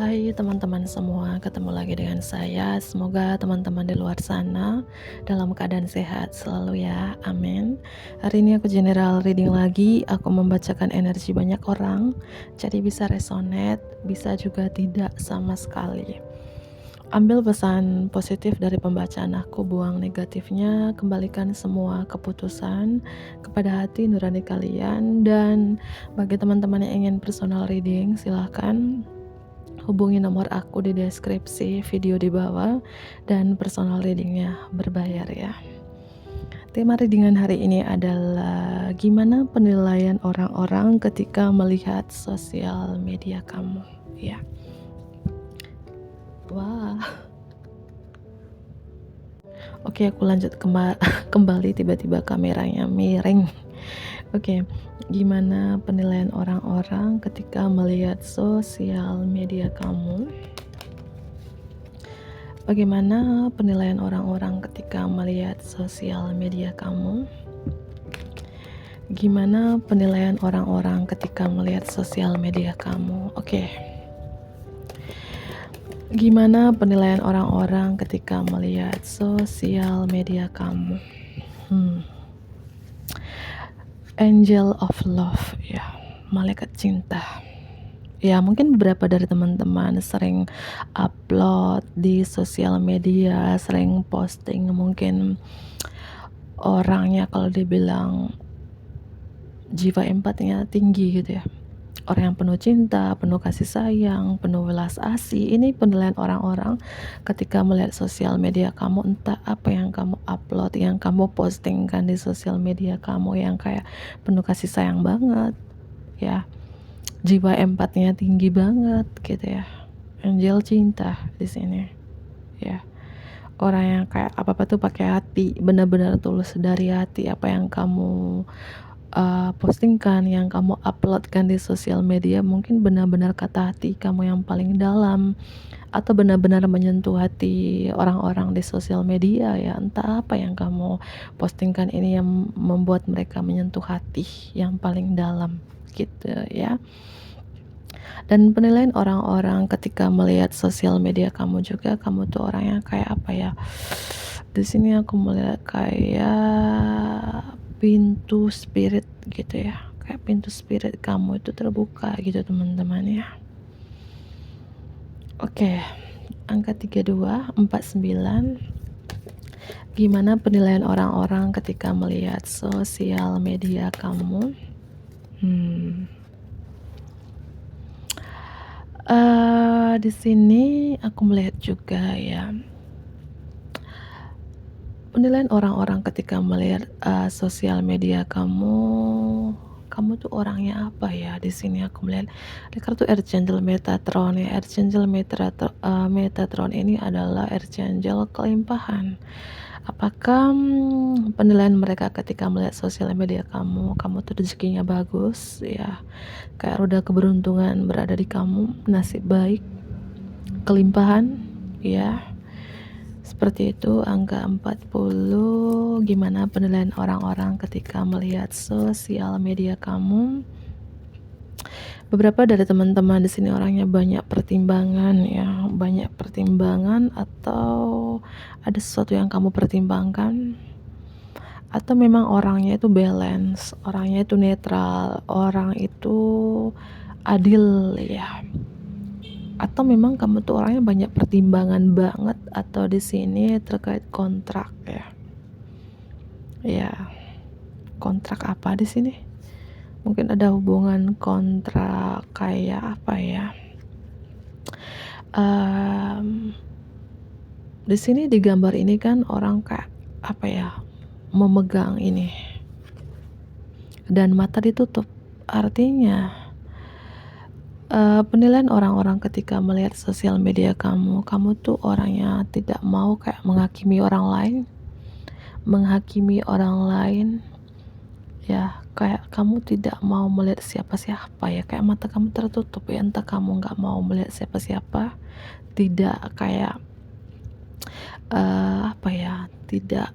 Hai teman-teman semua, ketemu lagi dengan saya. Semoga teman-teman di luar sana dalam keadaan sehat selalu ya, amin. Hari ini aku general reading lagi, aku membacakan energi banyak orang, jadi bisa resonate, bisa juga tidak sama sekali. Ambil pesan positif dari pembacaan aku, buang negatifnya, kembalikan semua keputusan kepada hati nurani kalian. Dan bagi teman-teman yang ingin personal reading, silahkan hubungi nomor aku di deskripsi video di bawah, dan personal readingnya berbayar ya. Tema readingan hari ini adalah gimana penilaian orang-orang ketika melihat sosial media kamu ya. Wah, oke, aku lanjut kembali, tiba-tiba kameranya miring. Oke, gimana penilaian orang-orang ketika melihat sosial media kamu? Bagaimana penilaian orang-orang ketika melihat sosial media kamu? Gimana penilaian orang-orang ketika melihat sosial media kamu? Oke. Gimana penilaian orang-orang ketika melihat sosial media kamu? Angel of Love ya, malaikat cinta. Ya, mungkin beberapa dari teman-teman sering upload di sosial media, sering posting, mungkin orangnya kalau dibilang jiwa empatinya tinggi gitu ya. Orang yang penuh cinta, penuh kasih sayang, penuh welas asih. Ini penilaian orang-orang ketika melihat sosial media kamu, entah apa yang kamu upload, yang kamu postingkan di sosial media kamu, yang kayak penuh kasih sayang banget ya. Jiwa empatinya tinggi banget gitu ya. Angel cinta di sini ya. Orang yang kayak apa-apa tuh pakai hati, benar-benar tulus dari hati. Apa yang kamu postingkan, yang kamu uploadkan di sosial media, mungkin benar-benar kata hati kamu yang paling dalam, atau benar-benar menyentuh hati orang-orang di sosial media ya. Entah apa yang kamu postingkan ini yang membuat mereka menyentuh hati yang paling dalam gitu ya. Dan penilaian orang-orang ketika melihat sosial media kamu juga, kamu tuh orang yang kayak apa ya, di sini aku melihat kayak pintu spirit gitu ya, kayak pintu spirit kamu itu terbuka gitu teman-teman ya. Oke, angka 3249. Gimana penilaian orang-orang ketika melihat sosial media kamu? Di sini aku melihat juga ya, penilaian orang-orang ketika melihat sosial media kamu. Kamu tuh orangnya apa ya? Di sini aku melihat di kartu Archangel Metatron ya. Archangel Metatron ini adalah Archangel kelimpahan. Apakah penilaian mereka ketika melihat sosial media kamu tuh rezekinya bagus ya, kayak roda keberuntungan berada di kamu, nasib baik, kelimpahan ya, seperti itu. Angka 40. Gimana penilaian orang-orang ketika melihat sosial media kamu? Beberapa dari teman-teman di sini orangnya banyak pertimbangan ya, banyak pertimbangan, atau ada sesuatu yang kamu pertimbangkan, atau memang orangnya itu balance, orangnya itu netral, orang itu adil ya. Atau memang kamu tuh orangnya banyak pertimbangan banget, atau di sini terkait kontrak ya. Ya, kontrak apa di sini? Mungkin ada hubungan kontrak kayak apa ya? Di sini di gambar ini kan orang kayak apa ya? Memegang ini dan mata ditutup. Artinya penilaian orang-orang ketika melihat sosial media kamu tuh orangnya tidak mau kayak menghakimi orang lain ya, kayak kamu tidak mau melihat siapa-siapa ya, kayak mata kamu tertutup ya, entah kamu nggak mau melihat siapa-siapa, tidak kayak apa ya, tidak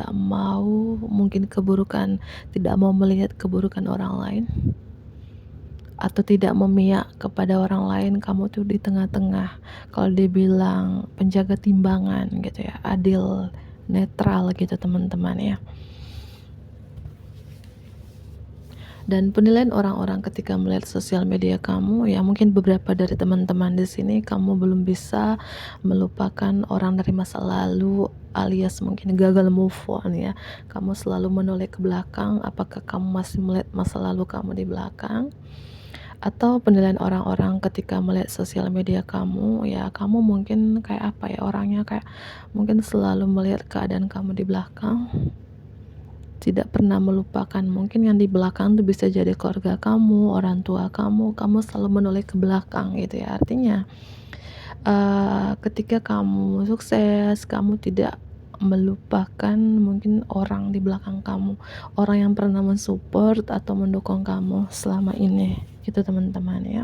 mau mungkin keburukan, tidak mau melihat keburukan orang lain, atau tidak memihak kepada orang lain, kamu tuh di tengah-tengah. Kalau dibilang penjaga timbangan gitu ya, adil, netral gitu teman-teman ya. Dan penilaian orang-orang ketika melihat sosial media kamu, ya mungkin beberapa dari teman-teman di sini kamu belum bisa melupakan orang dari masa lalu, alias mungkin gagal move on ya. Kamu selalu menoleh ke belakang, apakah kamu masih melihat masa lalu kamu di belakang? Atau penilaian orang-orang ketika melihat sosial media kamu, ya kamu mungkin kayak apa ya, orangnya kayak mungkin selalu melihat keadaan kamu di belakang, tidak pernah melupakan mungkin yang di belakang tuh bisa jadi keluarga kamu, orang tua kamu selalu menoleh ke belakang gitu ya. Artinya ketika kamu sukses, kamu tidak melupakan mungkin orang di belakang kamu, orang yang pernah mensupport atau mendukung kamu selama ini gitu teman-teman ya.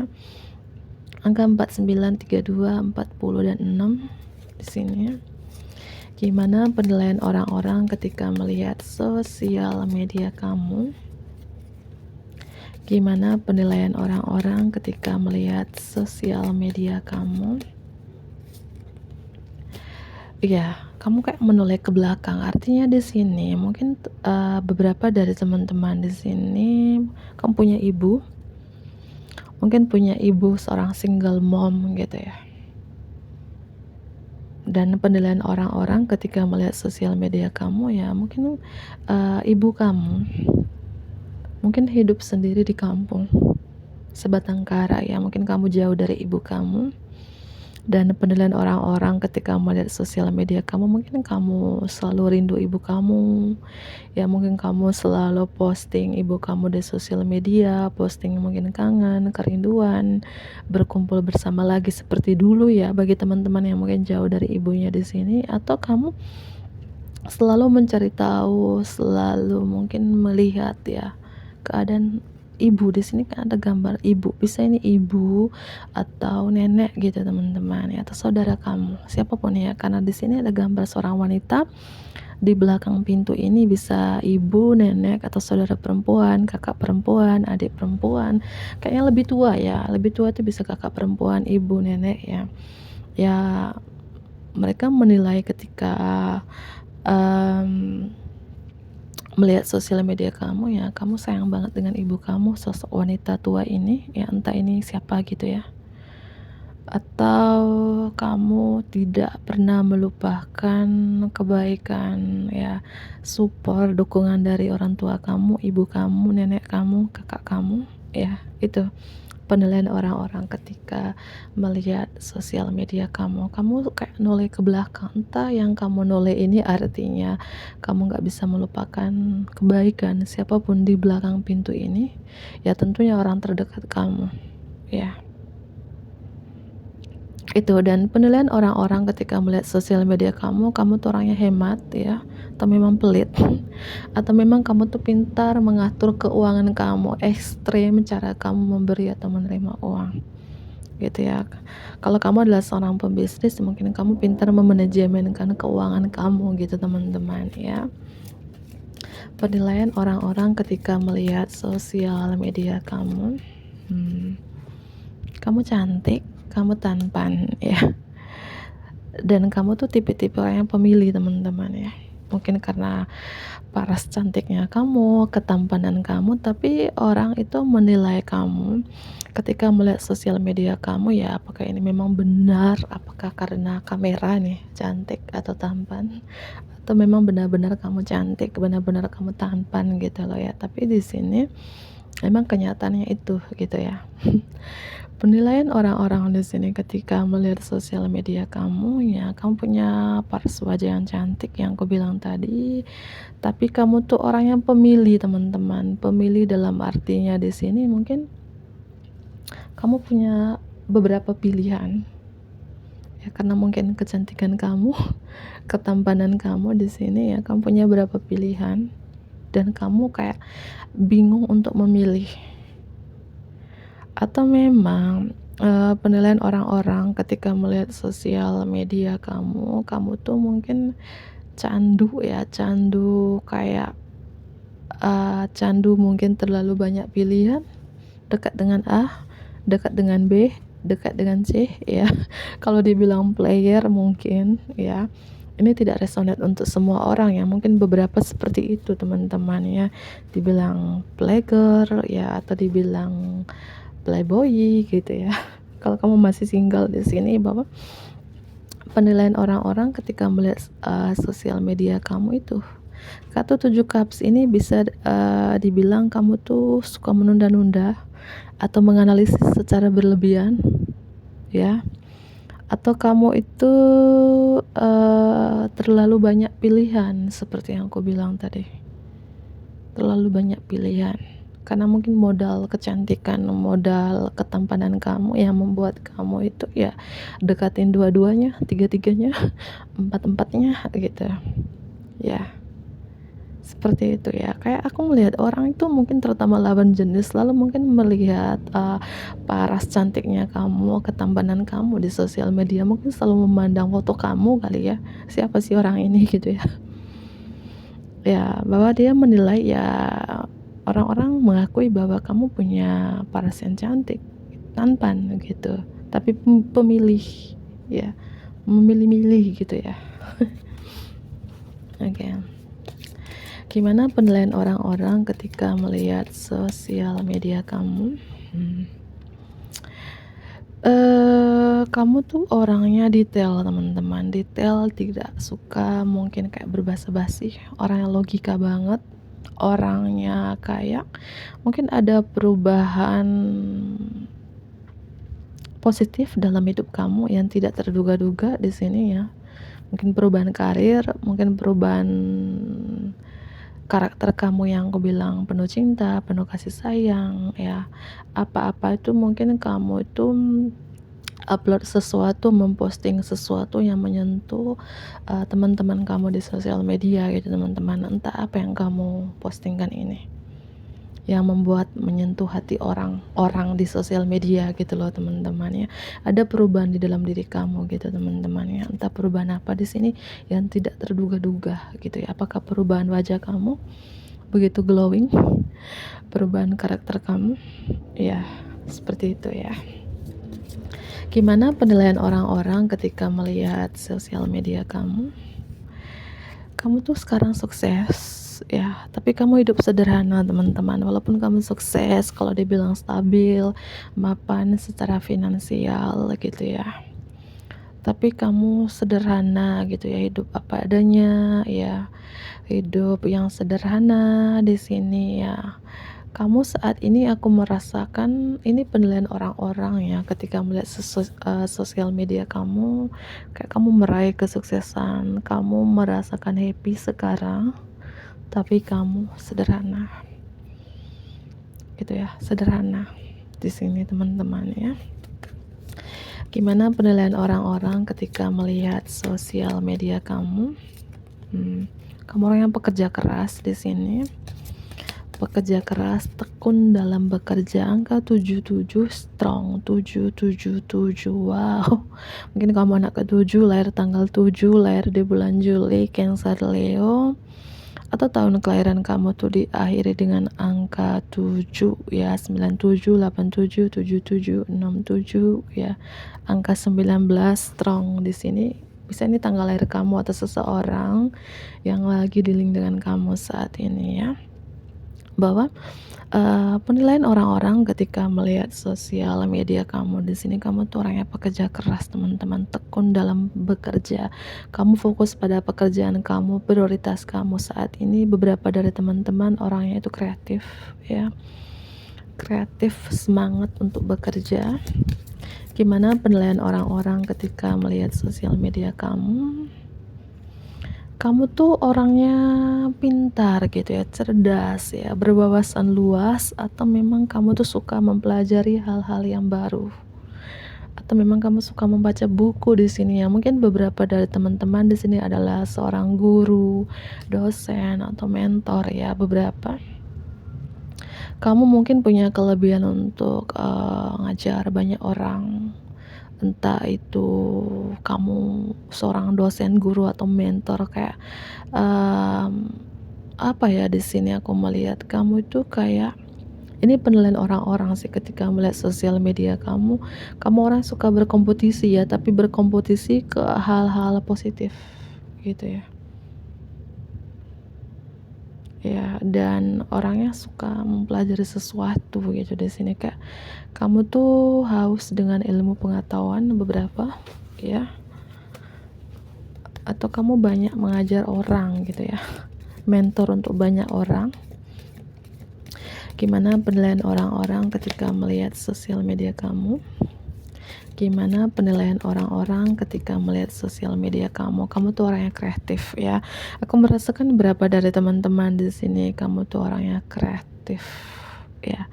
Angka 49, 32, 40 dan 6 di sini. Gimana penilaian orang-orang ketika melihat sosial media kamu? Gimana penilaian orang-orang ketika melihat sosial media kamu? Iya, kamu kayak menoleh ke belakang. Artinya di sini mungkin beberapa dari teman-teman di sini kamu punya ibu, mungkin punya ibu seorang single mom gitu ya. Dan penilaian orang-orang ketika melihat sosial media kamu ya mungkin ibu kamu mungkin hidup sendiri di kampung sebatang kara ya, mungkin kamu jauh dari ibu kamu. Dan penilaian orang-orang ketika melihat sosial media kamu, mungkin kamu selalu rindu ibu kamu ya, mungkin kamu selalu posting ibu kamu di sosial media, posting mungkin kangen, kerinduan, berkumpul bersama lagi seperti dulu ya, bagi teman-teman yang mungkin jauh dari ibunya di sini. Atau kamu selalu mencari tahu, selalu mungkin melihat ya keadaan ibu. Di sini kan ada gambar ibu, bisa ini ibu atau nenek gitu teman-teman ya, atau saudara kamu, siapapun ya, karena di sini ada gambar seorang wanita di belakang pintu ini, bisa ibu, nenek, atau saudara perempuan, kakak perempuan, adik perempuan, kayaknya lebih tua ya, lebih tua itu bisa kakak perempuan, ibu, nenek ya. Ya mereka menilai ketika melihat sosial media kamu ya, kamu sayang banget dengan ibu kamu, sosok wanita tua ini ya, entah ini siapa gitu ya. Atau kamu tidak pernah melupakan kebaikan ya, support, dukungan dari orang tua kamu, ibu kamu, nenek kamu, kakak kamu ya. Itu penilaian orang-orang ketika melihat sosial media kamu. Kamu kayak noleh ke belakang, entah yang kamu noleh ini artinya kamu gak bisa melupakan kebaikan siapapun di belakang pintu ini, ya tentunya orang terdekat kamu ya. Itu. Dan penilaian orang-orang ketika melihat sosial media kamu tuh orangnya hemat ya, atau memang pelit atau memang kamu tuh pintar mengatur keuangan kamu, ekstrem cara kamu memberi atau menerima uang gitu ya. Kalau kamu adalah seorang pebisnis, mungkin kamu pintar memanajemenkan keuangan kamu gitu teman-teman ya. Penilaian orang-orang ketika melihat sosial media kamu, kamu cantik, kamu tampan ya, dan kamu tuh tipe-tipe orang yang pemilih teman-teman ya. Mungkin karena paras cantiknya kamu, ketampanan kamu, tapi orang itu menilai kamu ketika melihat sosial media kamu ya, apakah ini memang benar, apakah karena kamera nih cantik atau tampan, atau memang benar-benar kamu cantik, benar-benar kamu tampan gitu loh ya. Tapi di sini emang kenyataannya itu gitu ya. Penilaian orang-orang di sini ketika melihat sosial media kamu ya, kamu punya paras wajah yang cantik yang aku bilang tadi, tapi kamu tuh orang yang pemilih teman-teman. Pemilih dalam artinya di sini mungkin kamu punya beberapa pilihan ya, karena mungkin kecantikan kamu, ketampanan kamu di sini ya, kamu punya beberapa pilihan dan kamu kayak bingung untuk memilih. Atau memang penilaian orang-orang ketika melihat sosial media kamu tuh mungkin candu ya, candu kayak candu mungkin terlalu banyak pilihan dekat dengan A, dekat dengan B, dekat dengan C ya. Kalau dibilang player mungkin ya, ini tidak resonate untuk semua orang ya, mungkin beberapa seperti itu teman-teman ya, dibilang player ya, atau dibilang playboy gitu ya. Kalau kamu masih single di sini, bahwa penilaian orang-orang ketika melihat sosial media kamu itu, Kata 7 Cups ini bisa dibilang kamu tuh suka menunda-nunda atau menganalisis secara berlebihan ya, atau kamu itu terlalu banyak pilihan seperti yang aku bilang tadi, terlalu banyak pilihan karena mungkin modal kecantikan, modal ketampanan kamu yang membuat kamu itu ya dekatin dua-duanya, tiga-tiganya, empat-empatnya gitu ya. Seperti itu ya, kayak aku melihat orang itu mungkin terutama lawan jenis lalu mungkin melihat paras cantiknya kamu, ketampanan kamu di sosial media, mungkin selalu memandang foto kamu kali ya, siapa sih orang ini gitu ya. Ya, bahwa dia menilai ya, orang-orang mengakui bahwa kamu punya paras yang cantik, tampan gitu, tapi pemilih ya, memilih-milih gitu ya. Oke. Gimana penilaian orang-orang ketika melihat sosial media kamu? Kamu tuh orangnya detail teman-teman, detail, tidak suka mungkin kayak berbasa-basi, orang yang logika banget, orangnya kayak mungkin ada perubahan positif dalam hidup kamu yang tidak terduga-duga di sini ya. Mungkin perubahan karir, mungkin perubahan karakter kamu yang aku bilang penuh cinta, penuh kasih sayang ya. Apa-apa itu mungkin kamu itu upload sesuatu, memposting sesuatu yang menyentuh teman-teman kamu di sosial media gitu teman-teman. Entah apa yang kamu postingkan ini yang membuat menyentuh hati orang-orang di sosial media gitu loh teman-teman ya. Ada perubahan di dalam diri kamu gitu teman-teman ya. Entah perubahan apa di sini yang tidak terduga-duga gitu ya. Apakah perubahan wajah kamu begitu glowing, perubahan karakter kamu ya, seperti itu ya. Gimana penilaian orang-orang ketika melihat sosial media kamu? Kamu tuh sekarang sukses ya, tapi kamu hidup sederhana teman-teman. Walaupun kamu sukses, kalau dibilang stabil, mapan secara finansial gitu ya, tapi kamu sederhana gitu ya, hidup apa adanya ya, hidup yang sederhana di sini ya. Kamu saat ini aku merasakan ini penilaian orang-orang ya ketika melihat sosial media kamu, kayak kamu meraih kesuksesan, kamu merasakan happy sekarang, tapi kamu sederhana gitu ya, sederhana di sini teman-teman ya. Gimana penilaian orang-orang ketika melihat sosial media kamu? Kamu orang yang pekerja keras di sini, pekerja keras, tekun dalam bekerja, angka 77, strong 777. Wow, mungkin kamu anak ke-7, lahir tanggal 7, lahir di bulan Juli, Cancer Leo, atau tahun kelahiran kamu tuh diakhiri dengan angka 7 ya, 97, 87, 77, 67 ya, angka 19, strong di sini. Bisa ini tanggal lahir kamu atau seseorang yang lagi dealing dengan kamu saat ini ya. Bahwa penilaian orang-orang ketika melihat sosial media kamu di sini, kamu tuh orangnya pekerja keras teman-teman, tekun dalam bekerja, kamu fokus pada pekerjaan kamu, prioritas kamu saat ini. Beberapa dari teman-teman orangnya itu kreatif ya, kreatif, semangat untuk bekerja. Gimana penilaian orang-orang ketika melihat sosial media kamu? Kamu tuh orangnya pintar gitu ya, cerdas ya, berwawasan luas, atau memang kamu tuh suka mempelajari hal-hal yang baru, atau memang kamu suka membaca buku di sini ya. Mungkin beberapa dari teman-teman di sini adalah seorang guru, dosen, atau mentor ya. Beberapa kamu mungkin punya kelebihan untuk ngajar banyak orang, entah itu kamu seorang dosen, guru, atau mentor. Kayak apa ya, di sini aku melihat kamu itu kayak Ini penilaian orang-orang sih ketika melihat sosial media kamu, kamu orang suka berkompetisi ya, tapi berkompetisi ke hal-hal positif gitu ya. Ya, dan orangnya suka mempelajari sesuatu gitu di sini, kayak kamu tuh haus dengan ilmu pengetahuan beberapa ya, atau kamu banyak mengajar orang gitu ya, mentor untuk banyak orang. Gimana penilaian orang-orang ketika melihat sosial media kamu? Gimana penilaian orang-orang ketika melihat sosial media kamu? Kamu tuh orang yang kreatif ya. Aku merasakan beberapa dari teman-teman di sini, kamu tuh orang yang kreatif ya.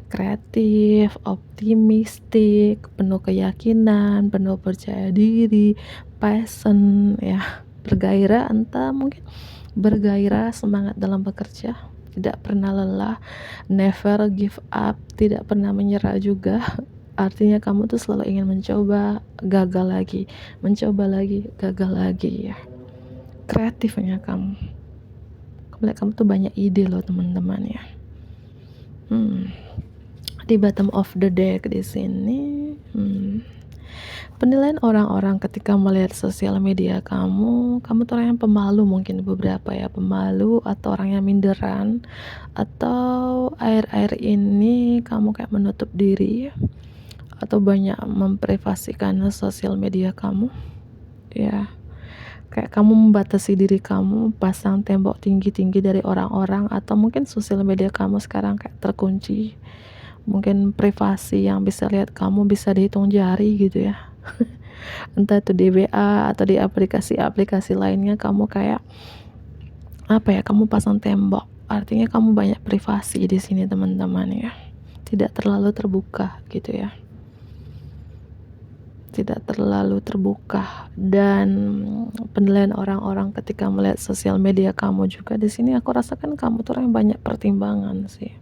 Kreatif, optimistik, penuh keyakinan, penuh percaya diri, passion ya. Bergairah, entah mungkin bergairah, semangat dalam bekerja, tidak pernah lelah, never give up, tidak pernah menyerah juga. Artinya kamu tuh selalu ingin mencoba, gagal lagi, mencoba lagi, gagal lagi ya. Kreatifnya kamu. Kamu tuh banyak ide loh teman-teman ya. Di bottom of the deck di sini, penilaian orang-orang ketika melihat sosial media kamu tuh orang yang pemalu, mungkin beberapa ya, pemalu atau orang yang minderan, atau air-air ini kamu kayak menutup diri atau banyak memprivasikan sosial media kamu ya, kayak kamu membatasi diri kamu, pasang tembok tinggi-tinggi dari orang-orang, atau mungkin sosial media kamu sekarang kayak terkunci, mungkin privasi yang bisa lihat kamu bisa dihitung jari gitu ya. Entah itu di WA atau di aplikasi-aplikasi lainnya, kamu kayak apa ya, kamu pasang tembok, artinya kamu banyak privasi di sini teman-teman ya, tidak terlalu terbuka gitu ya, tidak terlalu terbuka. Dan penilaian orang-orang ketika melihat sosial media kamu juga di sini, aku rasakan kamu tuh orang yang banyak pertimbangan sih,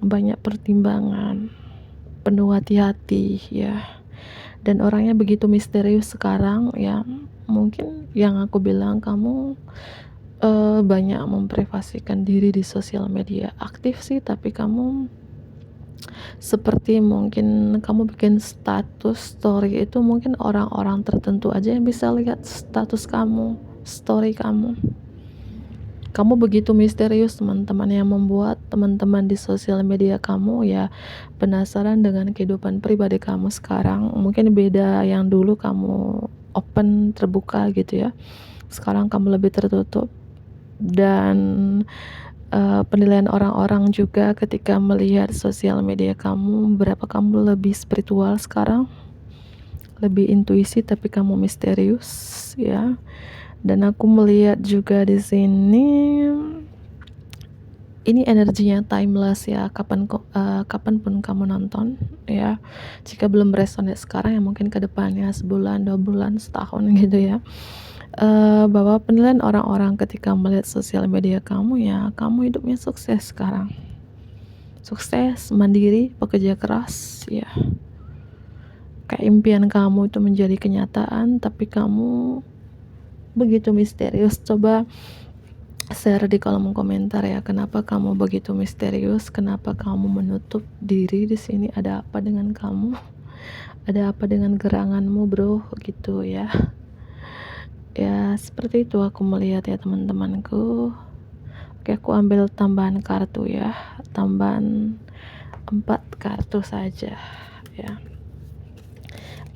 banyak pertimbangan, penuh hati-hati ya, dan orangnya begitu misterius sekarang ya. Mungkin yang aku bilang, kamu banyak memprivasikan diri di sosial media, aktif sih, tapi kamu seperti mungkin kamu bikin status story itu mungkin orang-orang tertentu aja yang bisa lihat status kamu, story kamu. Kamu begitu misterius teman-teman, yang membuat teman-teman di sosial media kamu ya penasaran dengan kehidupan pribadi kamu sekarang. Mungkin beda yang dulu kamu open, terbuka gitu ya, sekarang kamu lebih tertutup. Dan penilaian orang-orang juga ketika melihat sosial media kamu, berapa kamu lebih spiritual sekarang, lebih intuisi, tapi kamu misterius ya. Dan aku melihat juga di sini, ini energinya timeless ya, kapanpun kamu nonton ya. Jika belum resonate sekarang ya mungkin kedepannya, sebulan, 2 bulan, setahun gitu ya. Bahwa penilaian orang-orang ketika melihat sosial media kamu ya, kamu hidupnya sukses sekarang, sukses, mandiri, pekerja keras ya, kayak impian kamu itu menjadi kenyataan, tapi kamu begitu misterius. Coba share di kolom komentar ya, kenapa kamu begitu misterius, kenapa kamu menutup diri di sini, ada apa dengan kamu, ada apa dengan geranganmu bro gitu ya. Ya seperti itu aku melihat ya teman-temanku. Oke, aku ambil tambahan kartu ya, tambahan 4 kartu saja ya.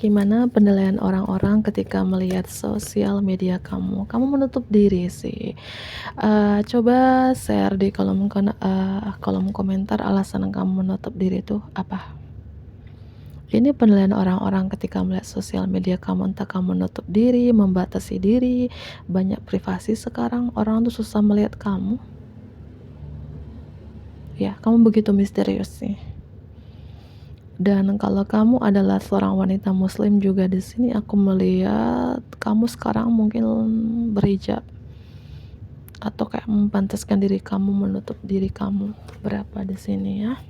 Gimana penilaian orang-orang ketika melihat sosial media kamu? Kamu menutup diri sih. Coba share di kolom komentar alasan kamu menutup diri itu apa. Ini penilaian orang-orang ketika melihat sosial media kamu, entah kamu menutup diri, membatasi diri, banyak privasi sekarang, orang tuh susah melihat kamu. Ya, kamu begitu misterius sih. Dan kalau kamu adalah seorang wanita muslim juga di sini, aku melihat kamu sekarang mungkin berhijab, atau kayak mempantaskan diri kamu, menutup diri kamu, berapa di sini ya.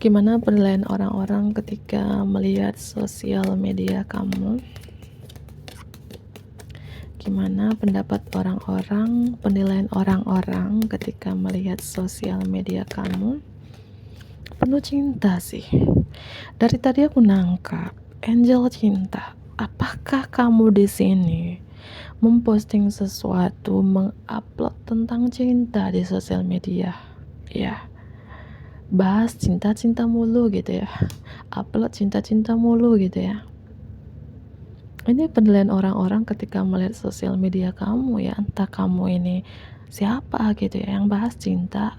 Gimana penilaian orang-orang ketika melihat sosial media kamu? Gimana pendapat orang-orang, penilaian orang-orang ketika melihat sosial media kamu? Penuh cinta sih. Dari tadi aku nangkap, Angel cinta. Apakah kamu di sini memposting sesuatu, mengupload tentang cinta di sosial media? Ya, bahas cinta-cinta mulu gitu ya. Upload cinta-cinta mulu gitu ya. Ini penilaian orang-orang ketika melihat sosial media kamu ya, entah kamu ini siapa gitu ya yang bahas cinta.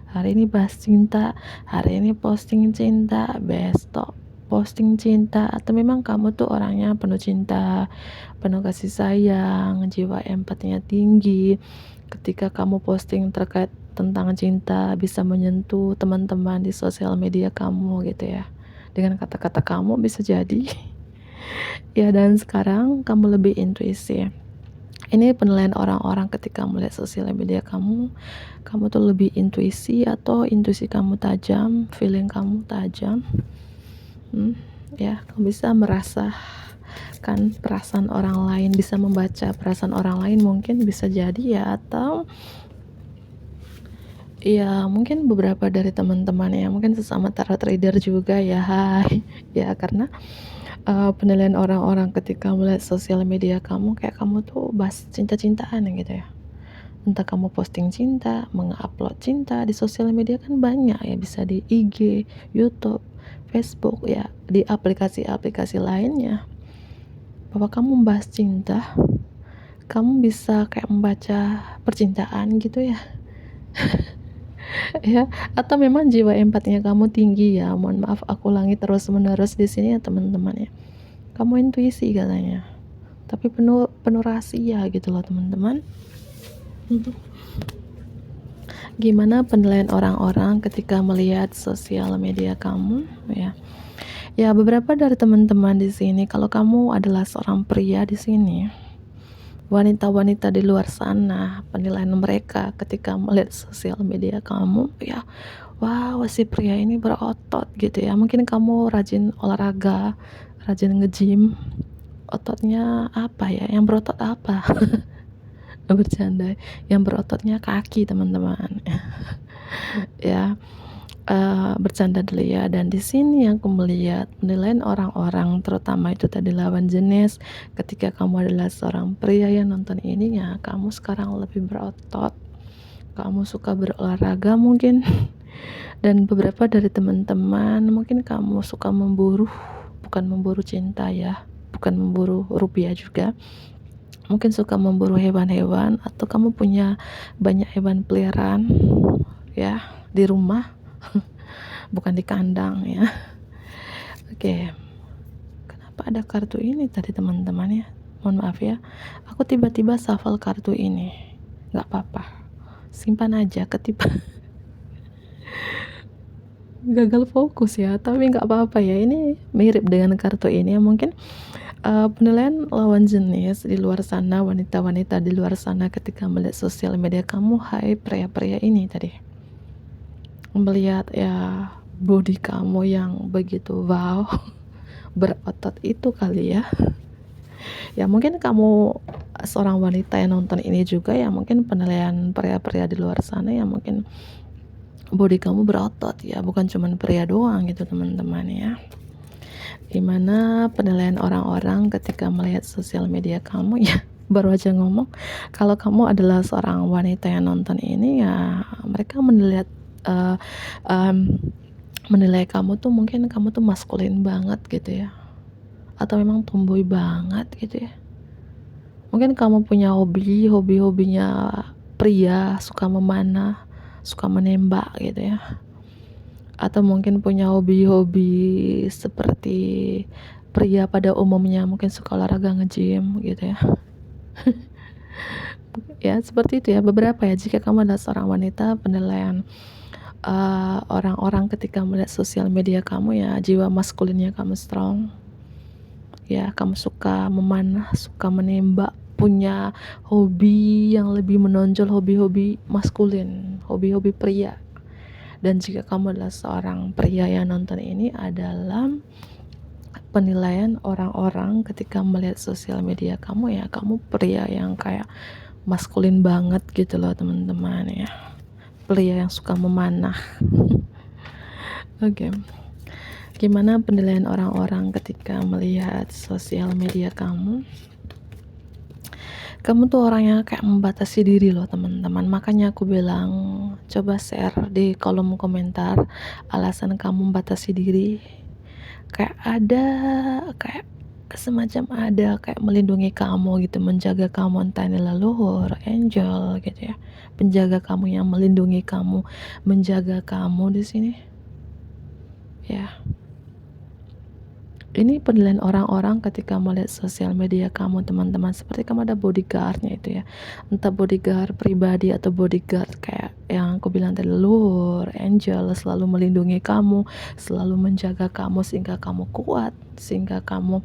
Hari ini bahas cinta, hari ini posting cinta, besok posting cinta, atau memang kamu tuh orangnya penuh cinta, penuh kasih sayang, jiwa empatinya tinggi. Ketika kamu posting terkait tentang cinta bisa menyentuh teman-teman di sosial media kamu gitu ya. Dengan kata-kata kamu bisa jadi ya, dan sekarang kamu lebih intuisi. Ini penilaian orang-orang ketika melihat sosial media kamu tuh lebih intuisi atau intuisi kamu tajam, feeling kamu tajam. Ya, kamu bisa merasakan perasaan orang lain, bisa membaca perasaan orang lain, mungkin bisa jadi ya, atau ya mungkin beberapa dari teman-teman ya, mungkin sesama tarot trader juga ya, hai ya, karena penilaian orang-orang ketika melihat sosial media kamu kayak kamu tuh bahas cinta-cintaan gitu ya, entah kamu posting cinta, mengupload cinta di sosial media kan banyak ya, bisa di IG, YouTube, Facebook ya, di aplikasi-aplikasi lainnya. Bahwa kamu membahas cinta, kamu bisa kayak membaca percintaan gitu ya. Ya, atau memang jiwa empatinya kamu tinggi ya. Mohon maaf aku ulangi terus menerus di sini ya teman-teman ya. Kamu intuisi katanya, tapi penuh rahasia gitu loh teman-teman. Gimana penilaian orang-orang ketika melihat sosial media kamu ya? Ya, beberapa dari teman-teman di sini, kalau kamu adalah seorang pria di sini, wanita-wanita di luar sana, penilaian mereka ketika melihat sosial media kamu ya, wow, si pria ini berotot gitu ya. Mungkin kamu rajin olahraga, rajin nge-gym, ototnya apa ya, yang berotot apa? Bercanda, yang berototnya kaki teman-teman. Ya, bercanda dulu ya. Dan di sini yang aku melihat penilaian orang-orang, terutama itu tadi lawan jenis, ketika kamu adalah seorang pria yang nonton ini ya, kamu sekarang lebih berotot, kamu suka berolahraga mungkin. Dan beberapa dari teman-teman mungkin kamu suka memburu, bukan memburu cinta ya, bukan memburu rupiah juga, mungkin suka memburu hewan-hewan, atau kamu punya banyak hewan peliharaan ya di rumah, bukan di kandang ya. Oke, kenapa ada kartu ini tadi teman-teman ya? Mohon maaf ya, aku tiba-tiba shuffle kartu ini. Gak apa-apa, simpan aja, ketiban. Gagal fokus ya, tapi gak apa-apa ya. Ini mirip dengan kartu ini ya, mungkin penilaian lawan jenis di luar sana, wanita-wanita di luar sana ketika melihat sosial media kamu, hai pria-pria ini tadi, melihat ya body kamu yang begitu wow, berotot itu kali ya. Ya mungkin kamu seorang wanita yang nonton ini juga ya, mungkin penilaian pria-pria di luar sana ya, mungkin body kamu berotot ya, bukan cuman pria doang gitu teman-teman ya. Gimana penilaian orang-orang ketika melihat sosial media kamu ya? Baru aja ngomong, kalau kamu adalah seorang wanita yang nonton ini ya, mereka menilai kamu tuh, mungkin kamu tuh maskulin banget gitu ya, atau memang tomboy banget gitu ya. Mungkin kamu punya hobinya pria, suka memanah, suka menembak gitu ya, atau mungkin punya hobi-hobi seperti pria pada umumnya, mungkin suka olahraga, nge-gym gitu ya. Ya seperti itu ya, beberapa ya. Jika kamu adalah seorang wanita, penilaian orang-orang ketika melihat sosial media kamu ya, jiwa maskulinnya kamu strong ya, kamu suka memanah, suka menembak, punya hobi yang lebih menonjol, hobi-hobi maskulin, hobi-hobi pria. Dan jika kamu adalah seorang pria yang nonton ini adalah penilaian orang-orang ketika melihat sosial media kamu ya, kamu pria yang kayak maskulin banget gitu loh teman-teman ya, pria yang suka memanah. Oke, gimana penilaian orang-orang ketika melihat sosial media kamu? Kamu tuh orangnya kayak membatasi diri loh teman-teman, makanya aku bilang coba share di kolom komentar alasan kamu membatasi diri. Kayak ada, kayak semacam ada kayak melindungi kamu gitu, menjaga kamu, entah ini leluhur, angel gitu ya, penjaga kamu yang melindungi kamu, menjaga kamu di sini ya. Ini penilaian orang-orang ketika melihat sosial media kamu teman-teman, seperti kamu ada bodyguardnya itu ya, entah bodyguard pribadi atau bodyguard kayak yang aku bilang tadi, leluhur, angel, selalu melindungi kamu, selalu menjaga kamu sehingga kamu kuat, sehingga kamu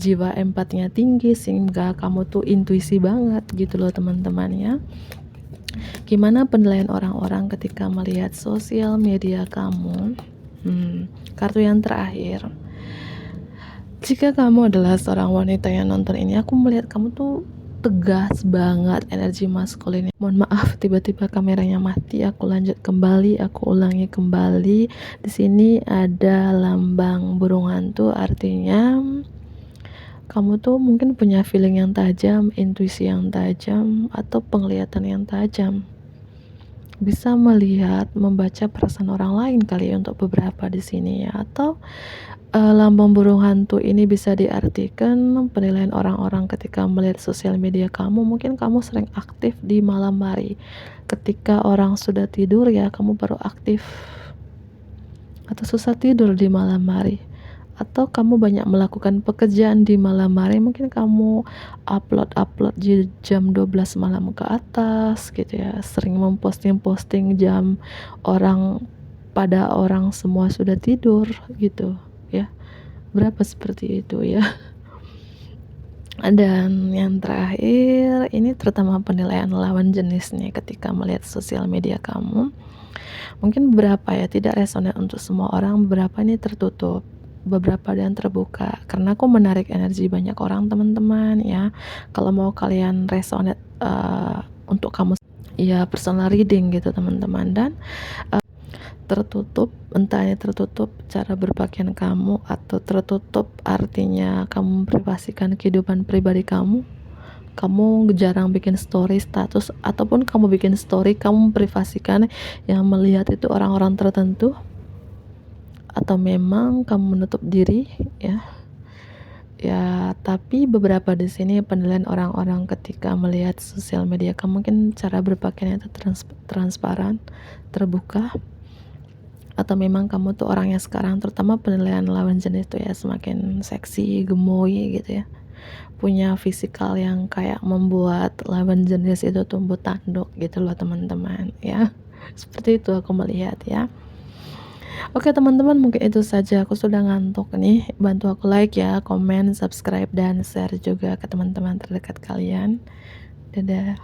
jiwa empatinya tinggi, sehingga kamu tuh intuisi banget gitu loh teman-teman ya. Gimana penilaian orang-orang ketika melihat sosial media kamu? Kartu yang terakhir, jika kamu adalah seorang wanita yang nonton ini, aku melihat kamu tuh tegas banget, energi maskulin. Mohon maaf, tiba-tiba kameranya mati. Aku lanjut kembali, aku ulangi kembali. Di sini ada lambang burung hantu, artinya kamu tuh mungkin punya feeling yang tajam, intuisi yang tajam, atau penglihatan yang tajam. Bisa melihat, membaca perasaan orang lain kali ya untuk beberapa di sini ya, atau lambang burung hantu ini bisa diartikan penilaian orang-orang ketika melihat sosial media kamu. Mungkin kamu sering aktif di malam hari, ketika orang sudah tidur ya kamu baru aktif, atau susah tidur di malam hari, atau kamu banyak melakukan pekerjaan di malam hari. Mungkin kamu upload di jam 12 malam ke atas gitu ya, sering memposting jam orang semua sudah tidur gitu ya, berapa seperti itu ya. Dan yang terakhir, ini terutama penilaian lawan jenis nih ketika melihat sosial media kamu. Mungkin beberapa ya tidak resonate untuk semua orang, beberapa ini tertutup, beberapa yang terbuka, karena aku menarik energi banyak orang teman-teman ya. Kalau mau kalian resonate untuk kamu ya, personal reading gitu teman-teman. Dan tertutup, entah ini tertutup cara berpakaian kamu, atau tertutup artinya kamu memprivasikan kehidupan pribadi kamu jarang bikin story status, ataupun kamu bikin story kamu memprivasikan yang melihat itu orang-orang tertentu, atau memang kamu menutup diri ya. Tapi beberapa di sini penilaian orang-orang ketika melihat sosial media kamu, mungkin cara berpakaian itu transparan, terbuka, atau memang kamu tuh orangnya sekarang, terutama penilaian lawan jenis tuh ya, semakin seksi, gemoy gitu ya, punya fisikal yang kayak membuat lawan jenis itu tumbuh tanduk gitu loh teman-teman ya. Seperti itu aku melihat ya. Oke teman-teman, mungkin itu saja, aku sudah ngantuk nih. Bantu aku like ya, komen, subscribe, dan share juga ke teman-teman terdekat kalian. Dadah.